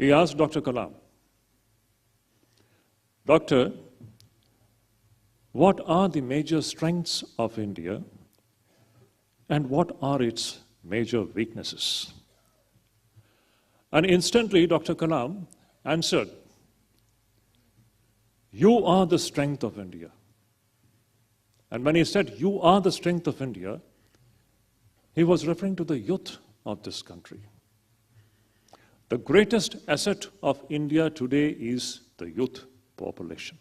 He asked Dr. Kalam, Doctor, what are the major strengths of India and what are its major weaknesses? And instantly Dr. Kalam answered, you are the strength of India. And when he said, you are the strength of India, he was referring to the youth of this country. The greatest asset of India today is the youth population.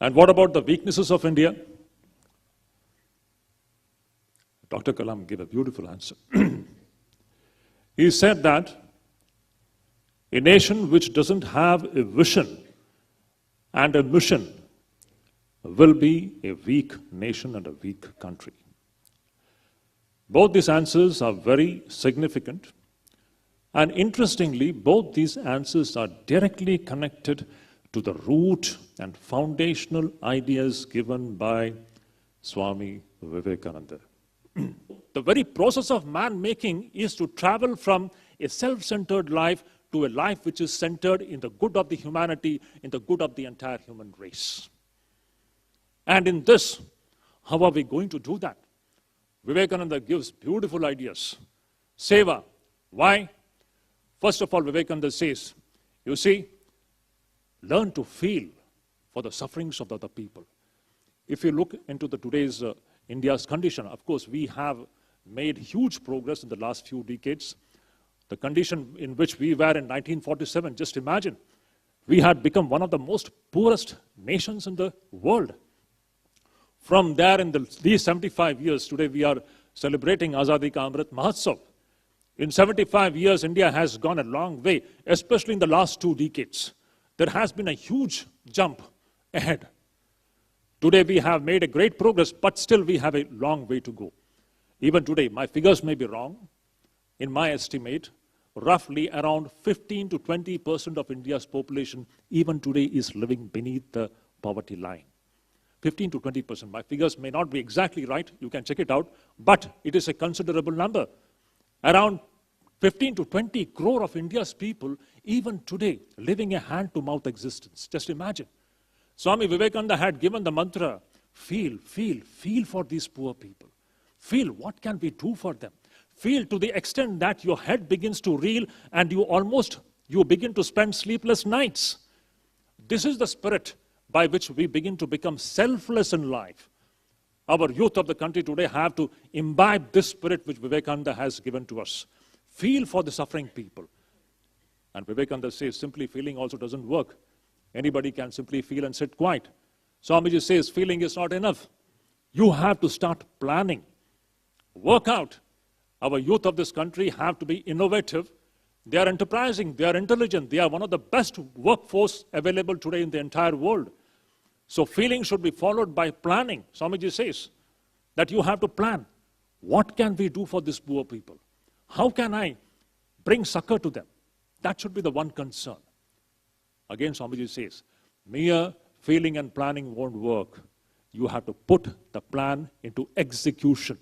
And what about the weaknesses of India? Dr. Kalam gave a beautiful answer. He said that a nation which doesn't have a vision and a mission will be a weak nation and a weak country. Both these answers are very significant. And interestingly, both these answers are directly connected to the root and foundational ideas given by Swami Vivekananda. The very process of man-making is to travel from a self-centered life to a life which is centered in the good of the humanity, in the good of the entire human race. And in this, how are we going to do that? Vivekananda gives beautiful ideas. Seva. Why? First of all, Vivekananda says, you see, learn to feel for the sufferings of the other people. If you look into today's India's condition, of course, we have made huge progress in the last few decades. The condition in which we were in 1947, just imagine, we had become one of the most poorest nations in the world. From there, in these 75 years, today we are celebrating Azadi Ka Amrit Mahotsav. In 75 years, India has gone a long way, especially in the last 2 decades. There has been a huge jump ahead. Today we have made a great progress, but still we have a long way to go. Even today, my figures may be wrong. In my estimate, roughly around 15 to 20% of India's population, even today, is living beneath the poverty line. 15 to 20%. My figures may not be exactly right. You can check it out. But it is a considerable number. Around 15 to 20 crore of India's people, even today, living a hand-to-mouth existence. Just imagine. Swami Vivekananda had given the mantra, feel for these poor people. Feel what can we do for them. Feel to the extent that your head begins to reel and you begin to spend sleepless nights. This is the spirit by which we begin to become selfless in life. Our youth of the country today have to imbibe this spirit which Vivekananda has given to us. Feel for the suffering people. And Vivekananda says simply feeling also doesn't work. Anybody can simply feel and sit quiet. Swamiji says feeling is not enough. You have to start planning. Work out. Our youth of this country have to be innovative. They are enterprising. They are intelligent. They are one of the best workforce available today in the entire world. So feeling should be followed by planning. Swamiji says that you have to plan. What can we do for these poor people? How can I bring succor to them? That should be the one concern. Again, Swamiji says, mere feeling and planning won't work. You have to put the plan into execution.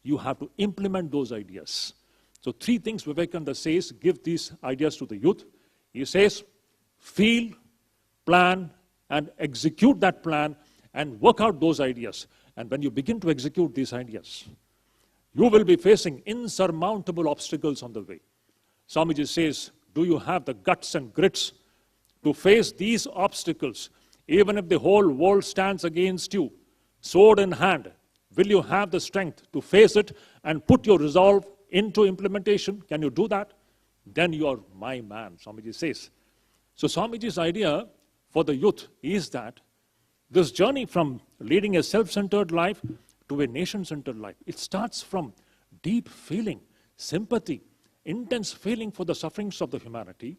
You have to implement those ideas. So 3 things Vivekananda says, give these ideas to the youth. He says, feel, plan, and execute that plan and work out those ideas. And when you begin to execute these ideas, you will be facing insurmountable obstacles on the way. Swamiji says, do you have the guts and grits to face these obstacles, even if the whole world stands against you, sword in hand? Will you have the strength to face it and put your resolve into implementation? Can you do that? Then you are my man, Swamiji says. So Swamiji's idea for the youth is that this journey from leading a self-centered life to a nation-centered life, it starts from deep feeling, sympathy, intense feeling for the sufferings of the humanity,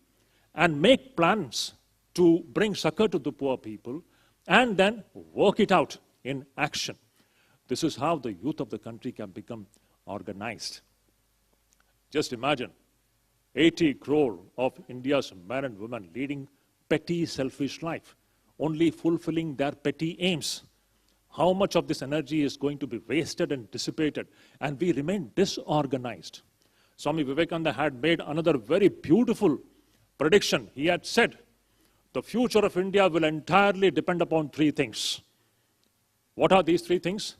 and make plans to bring succor to the poor people, and then work it out in action. This is how the youth of the country can become organized. Just imagine 80 crore of India's men and women leading petty, selfish life, only fulfilling their petty aims. How much of this energy is going to be wasted and dissipated, and we remain disorganized. Swami Vivekananda had made another very beautiful prediction. He had said, the future of India will entirely depend upon three things. What are these three things?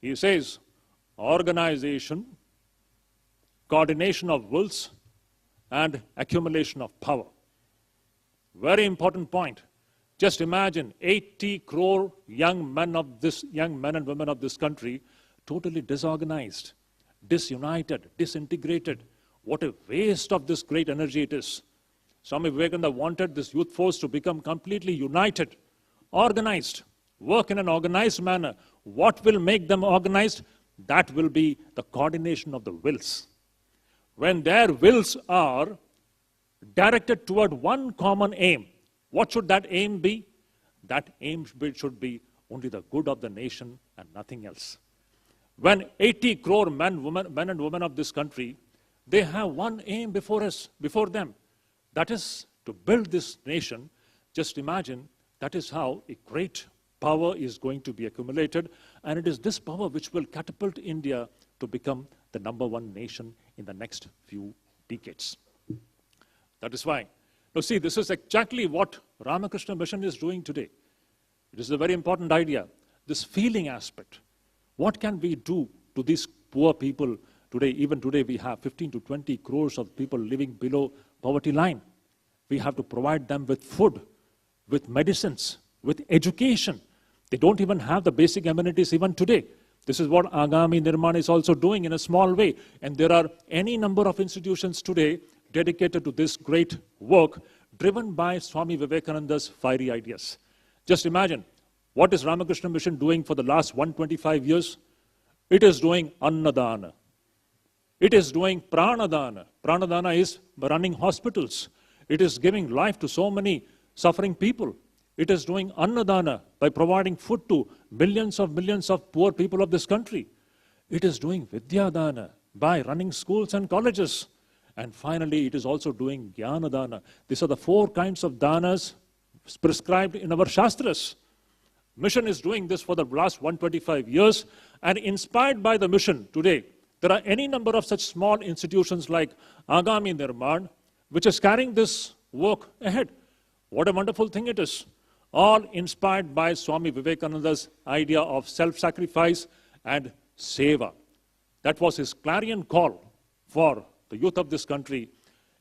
He says, organization, coordination of wills, and accumulation of power. Very important point. Just imagine 80 crore young men and women of this country totally disorganized, disunited, disintegrated. What a waste of this great energy it is. Swami Vivekananda wanted this youth force to become completely united, organized, work in an organized manner. What will make them organized? That will be the coordination of the wills. When their wills are directed toward one common aim, what should that aim be? That aim should be only the good of the nation and nothing else. When 80 crore men and women of this country, they have one aim before them. That is to build this nation. Just imagine, that is how a great power is going to be accumulated, and it is this power which will catapult India to become the #1 nation in the next few decades. That is why. Now see, this is exactly what Ramakrishna Mission is doing today. It is a very important idea, this feeling aspect. What can we do to these poor people today? Even today we have 15 to 20 crores of people living below poverty line. We have to provide them with food, with medicines, with education. They don't even have the basic amenities even today. This is what Agami Nirman is also doing in a small way. And there are any number of institutions today dedicated to this great work, driven by Swami Vivekananda's fiery ideas. Just imagine, what is Ramakrishna Mission doing for the last 125 years? It is doing Annadana. It is doing Pranadana. Pranadana is running hospitals. It is giving life to so many suffering people. It is doing Annadana by providing food to millions of poor people of this country. It is doing Vidyadana by running schools and colleges. And finally, it is also doing Jnanadana. These are the 4 kinds of danas prescribed in our Shastras. Mission is doing this for the last 125 years. And inspired by the mission today, there are any number of such small institutions like Agami Nirman, which is carrying this work ahead. What a wonderful thing it is. All inspired by Swami Vivekananda's idea of self-sacrifice and seva. That was his clarion call for the youth of this country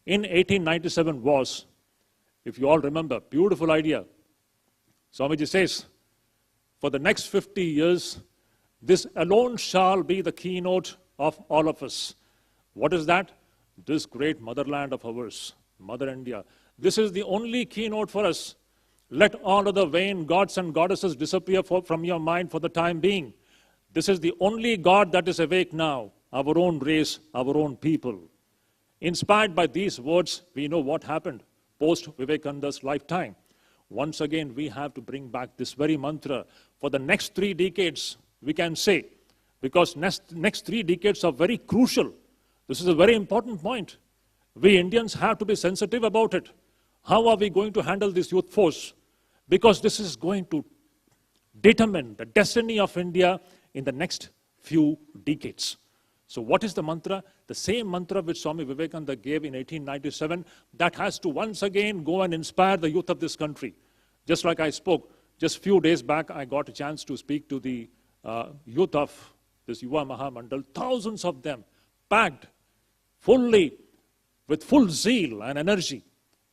in 1897 was, if you all remember, beautiful idea. Swamiji says, for the next 50 years, this alone shall be the keynote of all of us. What is that? This great motherland of ours, Mother India. This is the only keynote for us. Let all other vain gods and goddesses disappear from your mind for the time being. This is the only God that is awake now, our own race, our own people. Inspired by these words, we know what happened post-Vivekananda's lifetime. Once again, we have to bring back this very mantra for the next 3 decades, we can say, because next 3 decades are very crucial. This is a very important point. We Indians have to be sensitive about it. How are we going to handle this youth force? Because this is going to determine the destiny of India in the next few decades. So what is the mantra? The same mantra which Swami Vivekananda gave in 1897, that has to once again go and inspire the youth of this country. Just like I spoke, just a few days back, I got a chance to speak to the youth of this Yuva Mahamandal, thousands of them, packed fully, with full zeal and energy,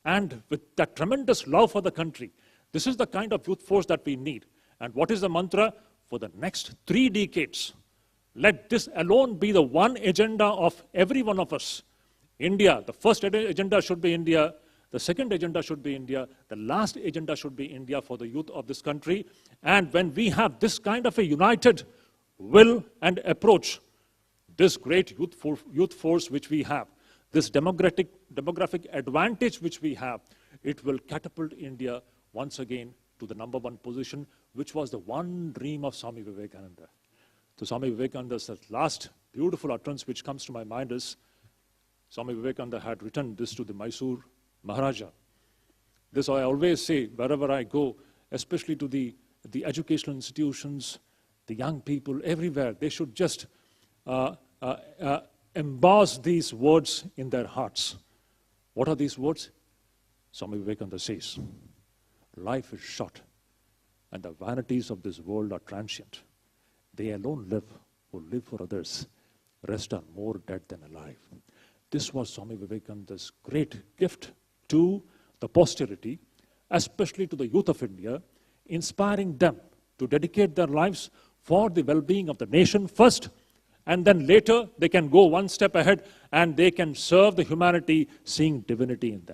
and with that tremendous love for the country. This is the kind of youth force that we need. And what is the mantra? For the next 3 decades, let this alone be the one agenda of every one of us. India, the first agenda should be India. The second agenda should be India. The last agenda should be India for the youth of this country. And when we have this kind of a united will and approach, this great youth force which we have, this demographic advantage which we have, it will catapult India once again to the #1 position, which was the one dream of Swami Vivekananda. So Swami Vivekananda's last beautiful utterance which comes to my mind is, Swami Vivekananda had written this to the Mysore Maharaja. This I always say wherever I go, especially to the educational institutions, the young people, everywhere. They should just emboss these words in their hearts. What are these words? Swami Vivekananda says, life is short and the vanities of this world are transient. They alone live who live for others. Rest are more dead than alive. This was Swami Vivekananda's great gift to the posterity, especially to the youth of India, inspiring them to dedicate their lives for the well-being of the nation first, and then later they can go one step ahead and they can serve the humanity, seeing divinity in them.